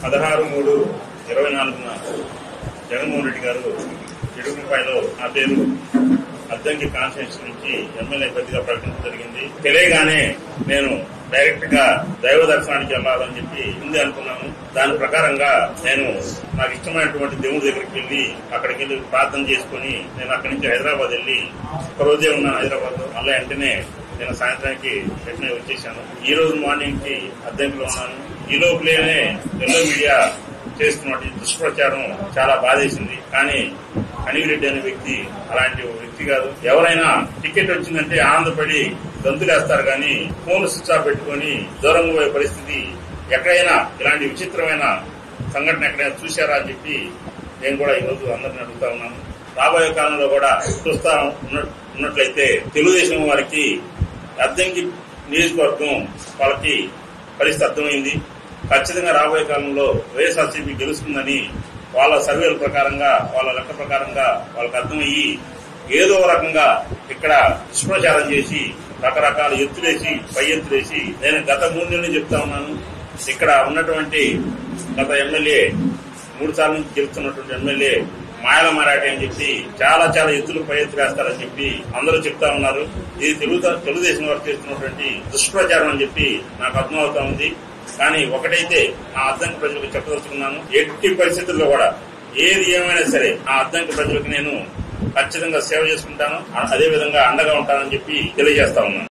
16/3/24 జగన్మోహన్ రెడ్డి గారు చిడుగుపాయలో నా పేరు అద్దంకి కాన్స్టిట్యూన్సీ నుంచి ఎమ్మెల్యే అభ్యర్థిగా ప్రకటించడం జరిగింది. తెలియగానే నేను డైరెక్ట్ గా దైవ దర్శనానికి వెళ్లాలని చెప్పి ముందే అనుకున్నాను. దాని ప్రకారంగా నేను నాకు ఇష్టమైనటువంటి దేవుడి దగ్గరికి వెళ్లి అక్కడికి వెళ్లి ప్రార్థన చేసుకుని నేను అక్కడి నుంచి హైదరాబాద్ వెళ్లి ఒక రోజే ఉన్నాను హైదరాబాద్ లో. మళ్ళీ వెంటనే నేను సాయంత్రానికి వెంటనే వచ్చేసాను. ఈ రోజు మార్నింగ్ కి అద్దంకిలో ఉన్నాను. ఈ లోపలనే ఎల్లో మీడియా చేస్తున్నటువంటి దుష్ప్రచారం చాలా బాధేసింది. కానీ అనిగిరెడ్డి అనే వ్యక్తి అలాంటి వ్యక్తి కాదు. ఎవరైనా టికెట్ వచ్చిందంటే ఆనందపడి గంతులేస్తారు కానీ ఫోన్ స్విచ్ ఆఫ్ పెట్టుకుని దూరంగా పోయే పరిస్థితి ఎక్కడైనా ఇలాంటి విచిత్రమైన సంఘటన ఎక్కడైనా చూశారా అని చెప్పి నేను కూడా ఈ రోజు అందరిని అడుగుతా ఉన్నాను. రాబోయే కాలంలో కూడా చూస్తా ఉన్నట్లయితే తెలుగుదేశం వారికి అద్దంకి నియోజకవర్గం వాళ్ళకి పరిస్థితి అర్థమైంది. ఖచ్చితంగా రాబోయే కాలంలో వైఎస్ఆర్సీపీ గెలుస్తుందని వాళ్ళ సర్వేల ప్రకారంగా వాళ్ళ లెక్క ప్రకారంగా వాళ్ళకి అర్థమయ్యి ఏదో రకంగా ఇక్కడ దుష్ప్రచారం చేసి రకరకాల ఎత్తులేసి పై ఎత్తులేసి నేను గత 3 నెలలు చెప్తా ఉన్నాను. ఇక్కడ ఉన్నటువంటి గత ఎమ్మెల్యే 3 సార్లు నుంచి గెలుస్తున్నటువంటి ఎమ్మెల్యే మాయల మరాఠీ అని చెప్పి చాలా ఎత్తులు పై ఎత్తులు వేస్తారని చెప్పి అందరూ చెప్తా ఉన్నారు. ఇది తెలుగుదేశం వారు చేస్తున్నటువంటి దుష్ప్రచారం అని చెప్పి నాకు అర్థమవుతా ఉంది. కానీ ఒకటైతే నా అద్దంకి ప్రజలకు చెప్పదలుచుకున్నాను, ఎట్టి పరిస్థితుల్లో కూడా ఏది ఏమైనా సరే ఆ అద్దంకి ప్రజలకు నేను ఖచ్చితంగా సేవ చేసుకుంటాను, అదే విధంగా అండగా ఉంటానని చెప్పి తెలియజేస్తా ఉన్నాను.